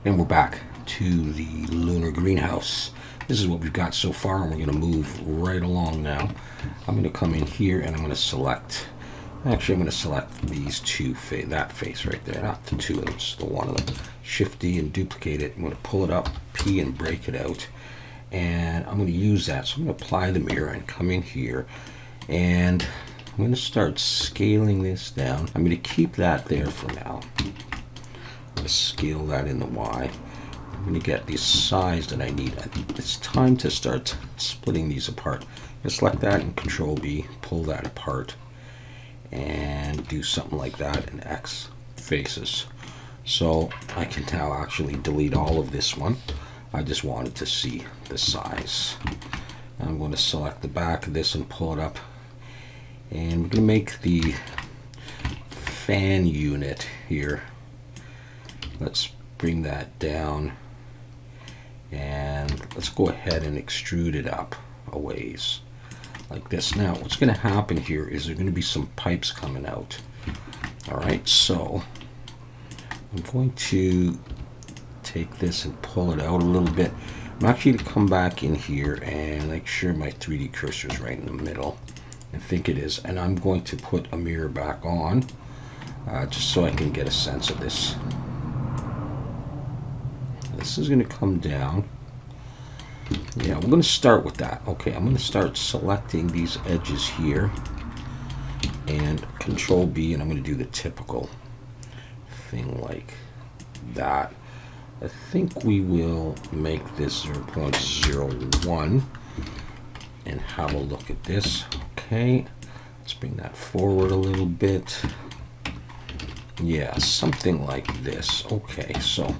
And we're back to the lunar greenhouse. This is what we've got so far, and we're going to move right along now. I'm going to come in here and I'm going to select, actually I'm going to select these two, that face right there, not the two of them, just the one of them. Shift D and duplicate it. I'm going to pull it up, P and break it out. And I'm going to use that. So I'm going to apply the mirror and come in here. And I'm going to start scaling this down. I'm going to keep that there for now. I'm going to scale that in the Y. I'm going to get the size that I need. It's time to start splitting these apart. I'm going to select that and Control B, pull that apart, and do something like that in X faces. So I can now actually delete all of this one. I just wanted to see the size. I'm going to select the back of this and pull it up. And we're going to make the fan unit here. Let's bring that down. And let's go ahead and extrude it up a ways. Like this. Now, what's going to happen here is there are going to be some pipes coming out. Alright, so I'm going to take this and pull it out a little bit. I'm actually going to come back in here and make sure my 3D cursor is right in the middle. I think it is. And I'm going to put a mirror back on just so I can get a sense of this. This is going to come down. Yeah, we're going to start with that. Okay, I'm going to start selecting these edges here and Control B, and I'm going to do the typical thing like that. I think we will make this 0.01 and have a look at this. Okay, let's bring that forward a little bit. Yeah, something like this. Okay, so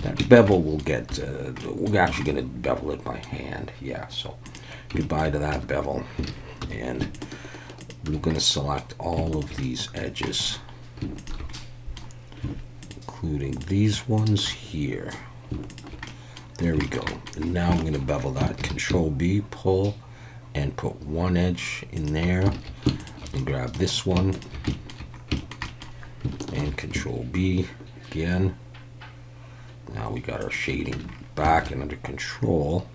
that bevel will get, we're actually going to bevel it by hand. Yeah, so goodbye to that bevel. And we're going to select all of these edges, including these ones here. There we go. And now I'm going to bevel that. Control B, pull, and put one edge in there. And grab this one. And Control B again. Now we got our shading back and under control.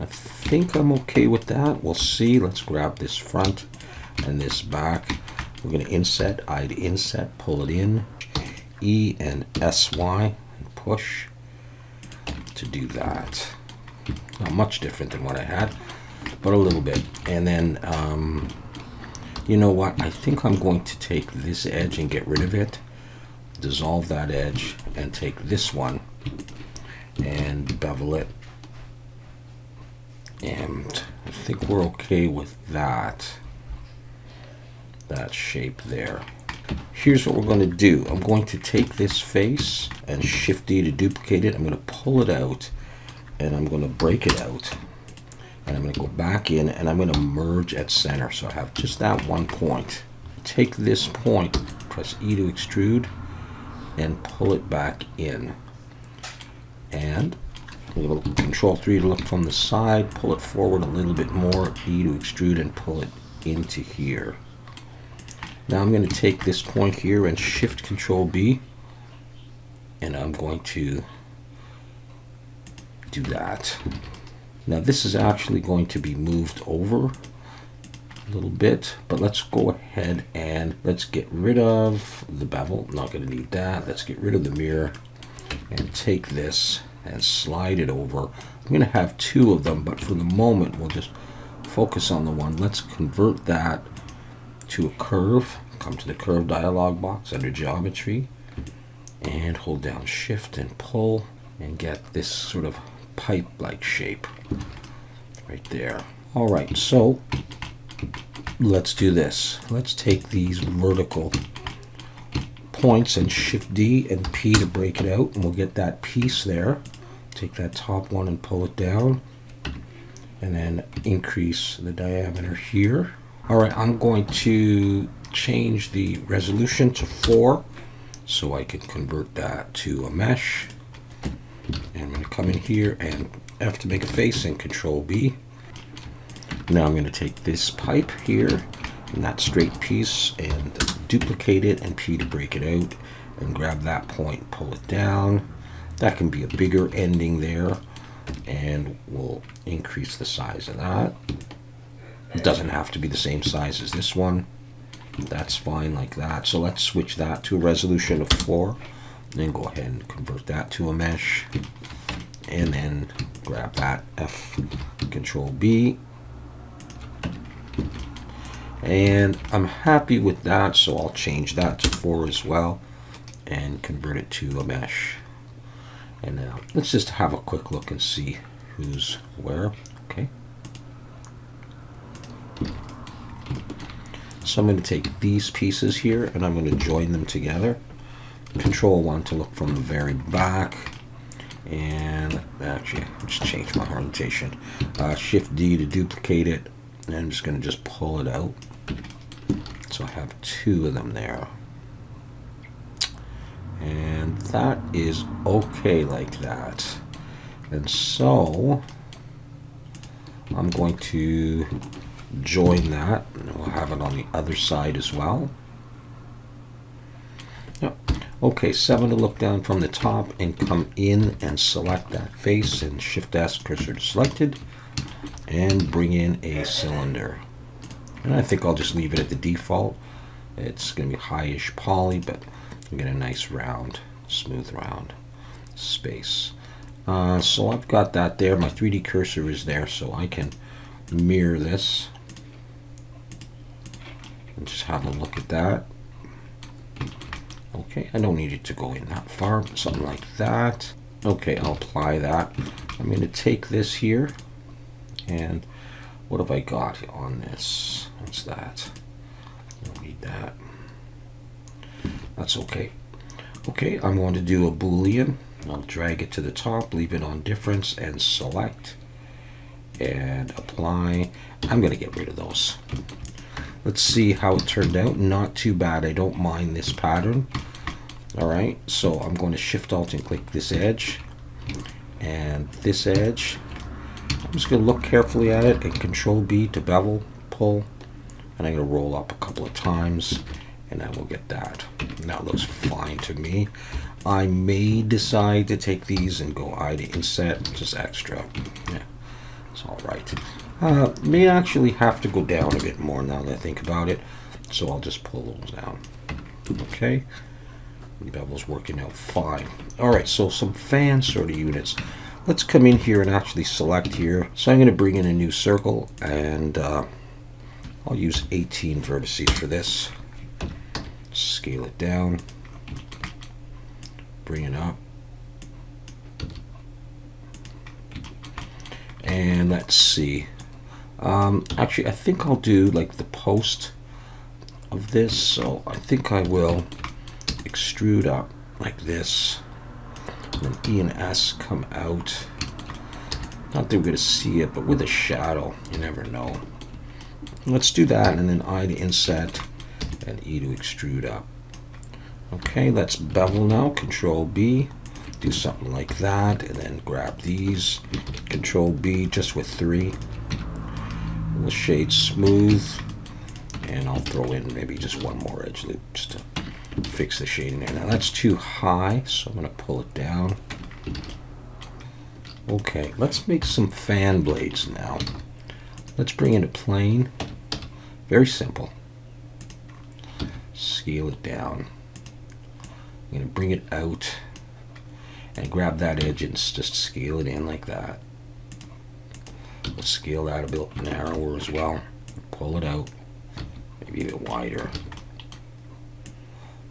I think I'm okay with that. We'll see. Let's grab this front and this back. We're going to inset, I to inset, pull it in, E and SY, and push to do that. Not much different than what I had, but a little bit. And then, you know what? I think I'm going to take this edge and get rid of it, dissolve that edge, and take this one and bevel it. And I think we're okay with that shape there. Here's what we're going to do. I'm going to take this face and Shift D to duplicate it. I'm going to pull it out and I'm going to break it out. And I'm going to go back in and I'm going to merge at center. So I have just that one point. Take this point, press E to extrude, and pull it back in. And we'll Control 3 to look from the side, pull it forward a little bit more, E to extrude, and pull it into here. Now I'm going to take this point here and Shift Control B, and I'm going to do that. Now this is actually going to be moved over a little bit, but let's go ahead and let's get rid of the bevel. Not going to need that. Let's get rid of the mirror and take this and slide it over. I'm going to have two of them, but for the moment we'll just focus on the one. Let's convert that to a curve. Come to the curve dialog box under geometry and hold down Shift and pull and get this sort of pipe like shape right there. Alright, so let's do this. Let's take these vertical points and Shift D and P to break it out, and we'll get that piece there. Take that top one and pull it down, and then increase the diameter here. Alright, I'm going to change the resolution to 4 so I can convert that to a mesh. And I'm going to come in here and F to make a face and Control B. Now I'm going to take this pipe here and that straight piece and duplicate it and P to break it out and grab that point, pull it down, That can be a bigger ending there, and we'll increase the size of that. It doesn't have to be the same size as this one. That's fine like that. So let's switch that to a resolution of 4. And then go ahead and convert that to a mesh. And then grab that F, Control B. And I'm happy with that, so I'll change that to 4 as well and convert it to a mesh. And now let's just have a quick look and see who's where. Okay. So I'm going to take these pieces here and I'm going to join them together. Control 1 to look from the very back. And actually, just change my orientation. Shift D to duplicate it. And I'm just going to just pull it out. So I have 2 of them there. And that is okay like that. And so I'm going to join that, and we'll have it on the other side as well. Yep. Okay, 7 to look down from the top and come in and select that face and Shift S, cursor to selected, and bring in a cylinder. And I think I'll just leave it at the default. It's going to be high-ish poly, but you get a nice round, smooth round space. So I've got that there. My 3D cursor is there, so I can mirror this and just have a look at that. Okay, I don't need it to go in that far, but something like that. Okay, I'll apply that. I'm going to take this here, and what have I got on this? What's that? I don't need that. That's okay. Okay, I'm going to do a Boolean. I'll drag it to the top, leave it on difference, and select, and apply. I'm going to get rid of those. Let's see how it turned out. Not too bad. I don't mind this pattern. All right, so I'm going to Shift Alt and click this edge and this edge. I'm just going to look carefully at it and Control B to bevel, pull, and I'm going to roll up a couple of times, and then we'll get that. And that looks fine to me. I may decide to take these and go I to inset, just extra. Yeah, it's all right. May actually have to go down a bit more now that I think about it, so I'll just pull those down. Okay, the bevel's working out fine. All right, so some fan sort of units. Let's come in here and actually select here. So I'm going to bring in a new circle, and I'll use 18 vertices for this. Scale it down, bring it up, and let's see. Actually, I think I'll do like the post of this, so I think I will extrude up like this, and then E and S come out. Not that we're going to see it, but with a shadow, you never know. Let's do that, and then I to inset and E to extrude up. Okay, let's bevel now. Control B, do something like that, and then grab these. Control B, just with 3. We'll shade smooth, and I'll throw in maybe just one more edge loop just to fix the shading there. Now that's too high, so I'm going to pull it down. Okay, let's make some fan blades now. Let's bring in a plane. Very simple. Scale it down. I'm going to bring it out and grab that edge and just scale it in like that. We'll scale that a bit narrower as well. Pull it out, maybe a bit wider.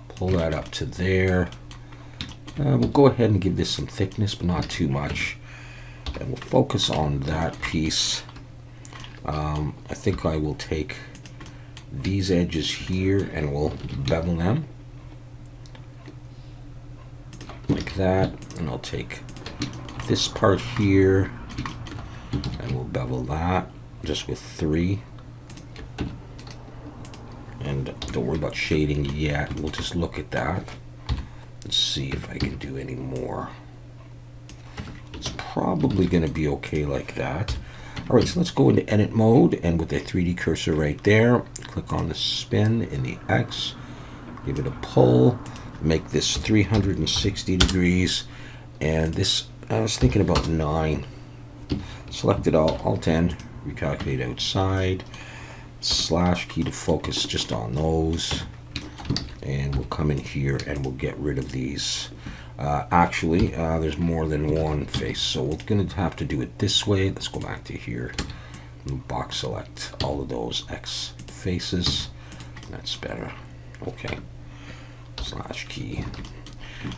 Pull that up to there. We'll go ahead and give this some thickness, but not too much. And we'll focus on that piece. I think I will take these edges here and we'll bevel them like that, and I'll take this part here and we'll bevel that just with 3, and don't worry about shading yet. We'll just look at that. Let's see if I can do any more. It's probably going to be okay like that. All right, so let's go into edit mode, and with the 3D cursor right there, click on the spin in the X, give it a pull, make this 360 degrees, And this, I was thinking about 9. Select it all 10, recalculate outside, slash key to focus just on those. And we'll come in here and we'll get rid of these. Actually, there's more than one face, so we're going to have to do it this way. Let's go back to here. Box select all of those X faces. That's better. Okay. Slash key.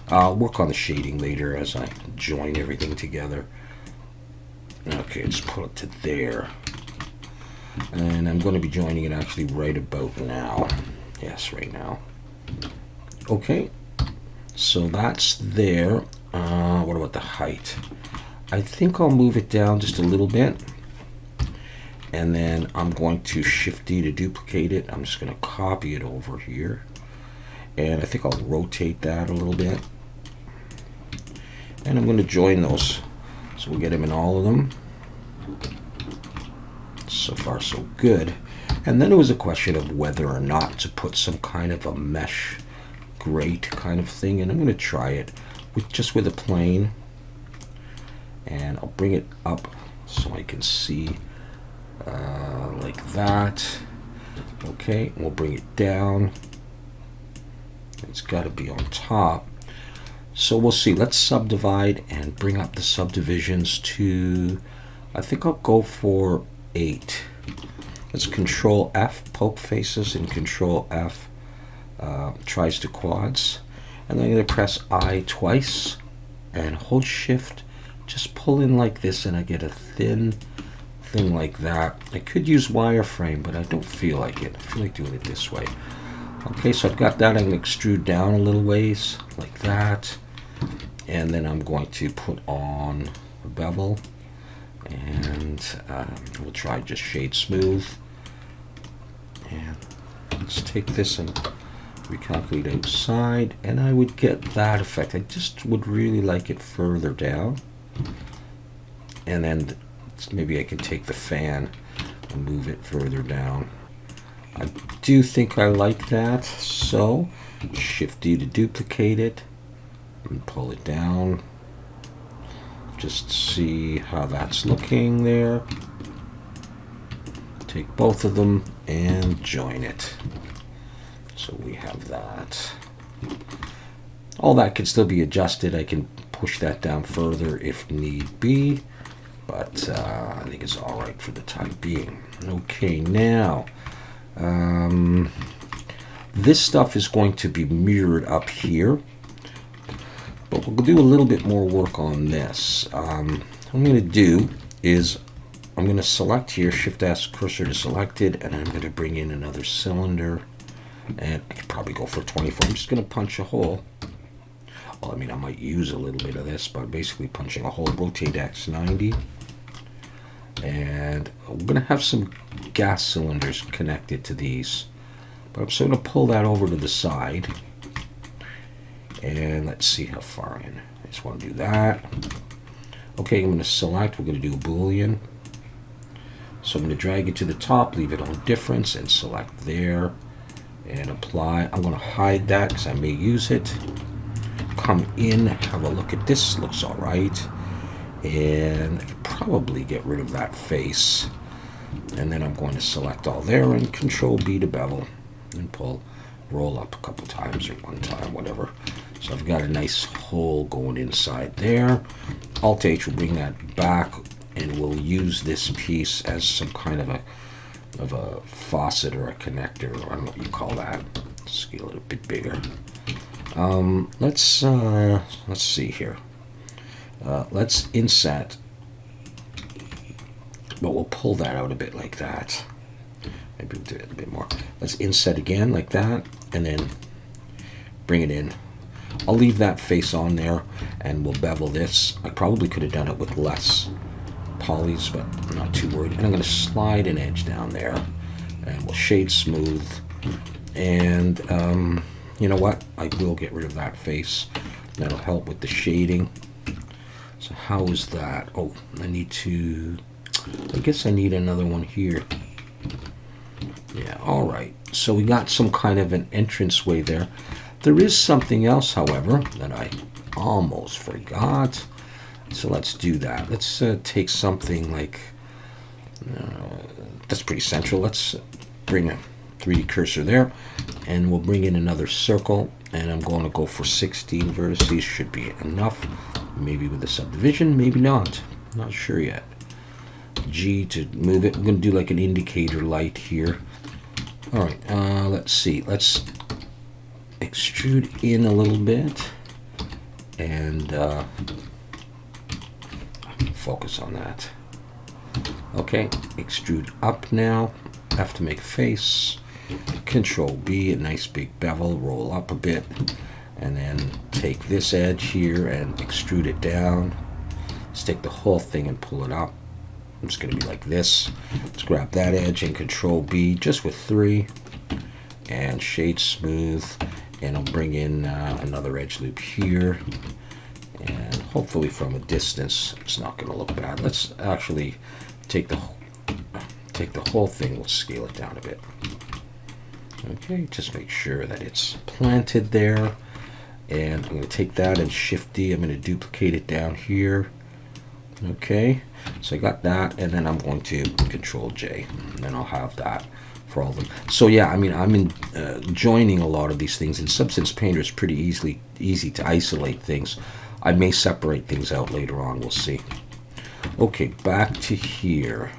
I'll work on the shading later as I join everything together. Okay, let's put it to there. And I'm going to be joining it actually right about now. Yes, right now. Okay. So that's there. What about the height? I think I'll move it down just a little bit. And then I'm going to Shift D to duplicate it. I'm just going to copy it over here. And I think I'll rotate that a little bit. And I'm going to join those. So we'll get them in all of them. So far, so good. And then it was a question of whether or not to put some kind of a mesh grate kind of thing. And I'm going to try it just with a plane. And I'll bring it up so I can see like that. Okay, we'll bring it down. It's got to be on top. So we'll see. Let's subdivide and bring up the subdivisions to, I think I'll go for 8. Let's Control F, poke faces, and Control F tries to quads. And then I'm going to press I twice and hold Shift. Just pull in like this and I get a thin thing like that. I could use wireframe, but I don't feel like it. I feel like doing it this way. Okay, so I've got that. I'm going to extrude down a little ways like that. And then I'm going to put on a bevel. And we'll try just shade smooth. And let's take this and recalculate outside. And I would get that effect. I just would really like it further down. And then maybe I can take the fan and move it further down. I do think I like that, so Shift D to duplicate it and pull it down. Just see how that's looking there. Take both of them and join it. So we have that. All that can still be adjusted. I can push that down further if need be, but I think it's all right for the time being. Okay, now this stuff is going to be mirrored up here, but we'll do a little bit more work on this. What I'm going to do is I'm going to select here, Shift S, cursor to selected, and I'm going to bring in another cylinder, and I could probably go for 24. I'm just going to punch a hole. Well, I mean, I might use a little bit of this, but basically punching a hole, rotate X 90. And we're going to have some gas cylinders connected to these. But I'm still going to pull that over to the side. And let's see how far in. I just want to do that. Okay, I'm going to select. We're going to do a Boolean. So I'm going to drag it to the top, leave it on difference, and select there. And apply. I'm going to hide that because I may use it. Come in, have a look at this. Looks all right. And probably get rid of that face. And then I'm going to select all there and Control B to bevel and pull, roll up a couple times or one time, whatever. So I've got a nice hole going inside there. Alt H will bring that back, and we'll use this piece as some kind of a faucet or a connector, or I don't know what you call that. Scale it a bit bigger. Let's see here. Let's inset, but we'll pull that out a bit like that. Maybe we'll do it a bit more. Let's inset again like that, and then bring it in. I'll leave that face on there, and we'll bevel this. I probably could have done it with less polys, but I'm not too worried. And I'm going to slide an edge down there, and we'll shade smooth. And you know what? I will get rid of that face. That'll help with the shading. So how is that? Oh, I need to, I guess I need another one here. Yeah, all right. So we got some kind of an entranceway there. There is something else, however, that I almost forgot. So let's do that. Let's take something like, that's pretty central. Let's bring a 3D cursor there, and we'll bring in another circle, and I'm going to go for 16 vertices. Should be enough. Maybe with the subdivision, maybe not. Not sure yet. G to move it. I'm going to do like an indicator light here. All right, let's see. Let's extrude in a little bit and focus on that. Okay, extrude up now. Have to make a face. Control B, a nice big bevel, roll up a bit, and then take this edge here and extrude it down. Let's take the whole thing and pull it up. It's going to be like this. Let's grab that edge and Control B just with 3 and shade smooth, and I'll bring in another edge loop here, and hopefully from a distance it's not going to look bad. Let's actually take the whole thing. Let's scale it down a bit. Okay, just make sure that it's planted there, and I'm going to take that and Shift D. I'm going to duplicate it down here. Okay, so I got that, and then I'm going to Control J, and then I'll have that for all of them. So yeah, I mean, I'm joining a lot of these things. In Substance Painter, it's pretty easy to isolate things. I may separate things out later on. We'll see. Okay, back to here.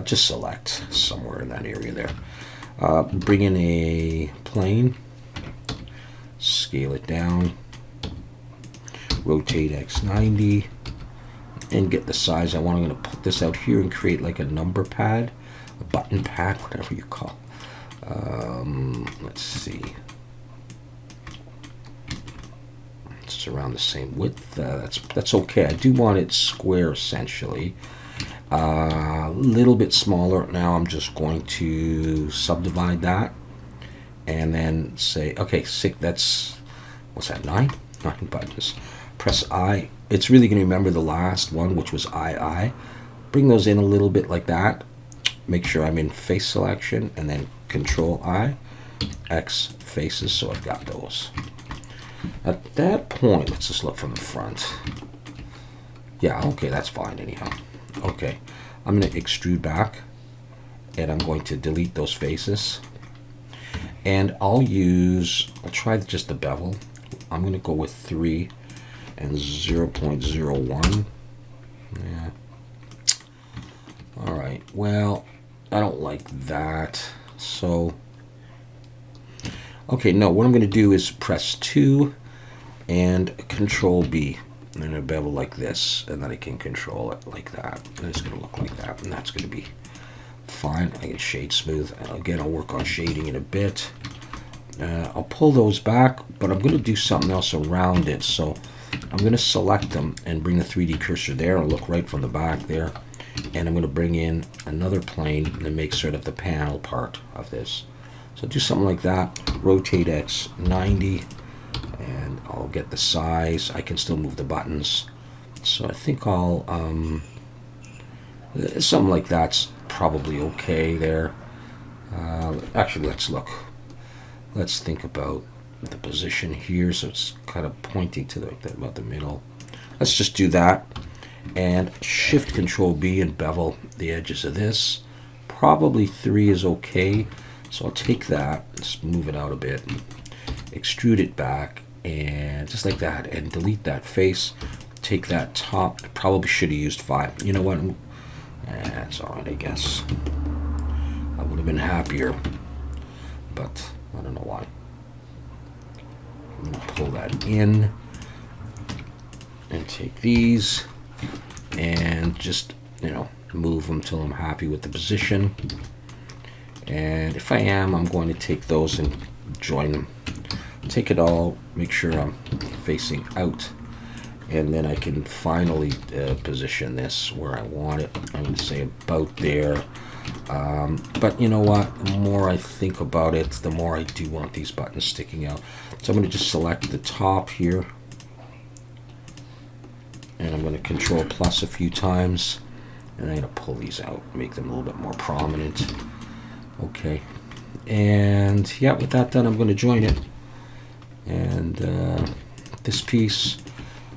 Just select somewhere in that area there. Bring in a plane. Scale it down. Rotate X 90. And get the size I want. I'm going to put this out here and create like a number pad, a button pad, whatever you call. Let's see. It's around the same width. That's okay. I do want it square essentially. A little bit smaller. Now I'm just going to subdivide that, and then say, okay, that's what's that? 9 buttons. Press I. It's really going to remember the last one, which was I. Bring those in a little bit like that. Make sure I'm in face selection, and then Control I, X faces, so I've got those. At that point, let's just look from the front. Yeah, okay, that's fine anyhow. Okay, I'm going to extrude back, and I'm going to delete those faces. And I'll try just the bevel. I'm going to go with 3 and 0.01. Yeah. All right. Well, I don't like that. So, okay. No, what I'm going to do is press 2 and Control B, and then a bevel like this, and then I can control it like that. And it's going to look like that, and that's going to be fine. I can shade smooth. And again, I'll work on shading in a bit. I'll pull those back, but I'm going to do something else around it. So I'm going to select them and bring the 3D cursor there and look right from the back there. And I'm going to bring in another plane and make sort of the panel part of this. So do something like that. Rotate X 90, and I'll get the size. I can still move the buttons. So I think I'll, something like that's probably okay there. Actually, let's look. Let's think about the position here, so it's kind of pointing to about the middle. Let's just do that, and Shift Control B and bevel the edges of this. Probably 3 is okay, so I'll take that, just move it out a bit, extrude it back, and just like that, and delete that face. Take that top. Probably should have used 5. You know what? That's all right, I guess. I would have been happier, but I don't know why. I'm going to pull that in and take these and just, move them till I'm happy with the position. And if I am, I'm going to take those and join them. Take it all, make sure I'm facing out, and then I can finally position this where I want it. I'm going to say about there. But you know what, the more I think about it, the more I do want these buttons sticking out. So I'm going to just select the top here, and I'm going to Control plus a few times, and I'm going to pull these out, make them a little bit more prominent. Okay, and yeah, with that done, I'm going to join it. And this piece,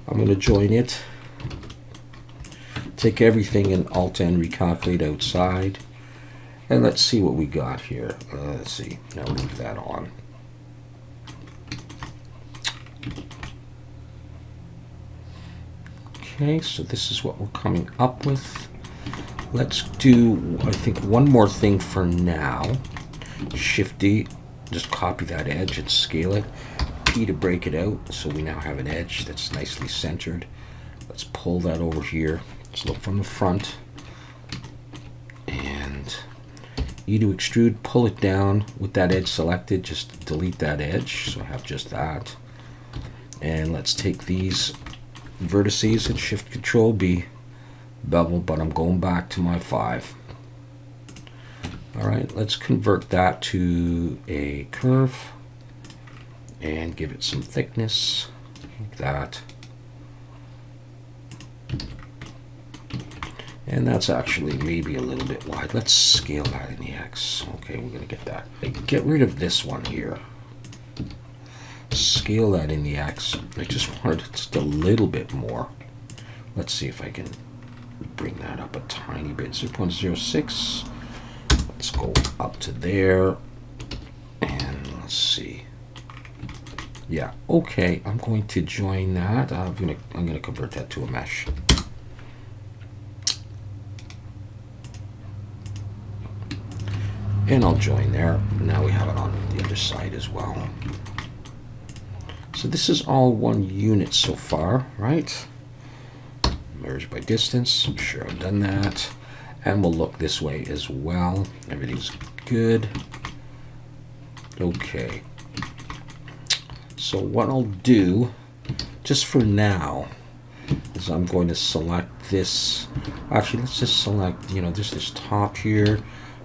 I'm going to join it. Take everything in Alt-N, recalculate outside. And let's see what we got here. Let's see. Now leave that on. Okay, so this is what we're coming up with. Let's do, I think, one more thing for now. Shift D, just copy that edge and scale it. P to break it out, so we now have an edge that's nicely centered. Let's pull that over here. Let's look from the front. And E to extrude, pull it down with that edge selected. Just delete that edge, so I have just that. And let's take these vertices and Shift Control B, bevel, but I'm going back to my 5. Alright, let's convert that to a curve and give it some thickness, like that. And that's actually maybe a little bit wide. Let's scale that in the X. Okay, we're going to get that. Get rid of this one here. Scale that in the X. I just wanted just a little bit more. Let's see if I can bring that up a tiny bit. 0.06. Let's go up to there. And let's see. Yeah, okay. I'm going to join that. I'm gonna convert that to a mesh. And I'll join there. Now we have it on the other side as well. So this is all one unit so far, right? Merge by distance. I'm sure I've done that. And we'll look this way as well. Everything's good. Okay. So what I'll do, just for now, is I'm going to select this. Actually, let's just select, just this top here.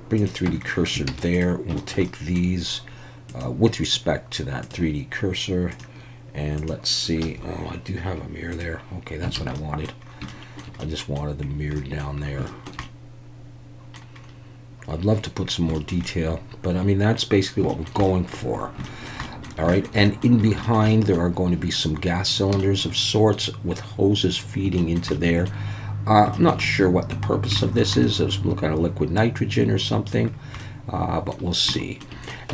Bring the 3D cursor there. We'll take these with respect to that 3D cursor. And let's see. Oh, I do have a mirror there. Okay, that's what I wanted. I just wanted the mirror down there. I'd love to put some more detail, but I mean, that's basically what we're going for. All right, and in behind there are going to be some gas cylinders of sorts with hoses feeding into there. I'm not sure what the purpose of this is. I was looking at liquid nitrogen or something, but we'll see.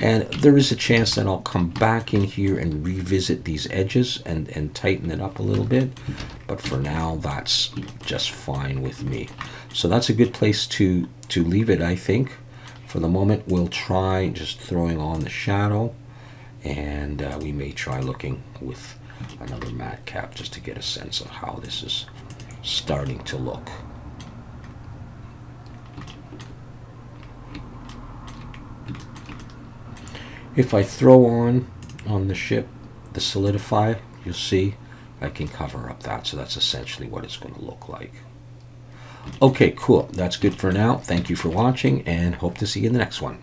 And there is a chance that I'll come back in here and revisit these edges and tighten it up a little bit. But for now, that's just fine with me. So that's a good place to leave it, I think. For the moment, we'll try just throwing on the shadow. And we may try looking with another matte cap just to get a sense of how this is starting to look. If I throw on the ship the solidify, you'll see I can cover up that. So that's essentially what it's going to look like. Okay, cool. That's good for now. Thank you for watching and hope to see you in the next one.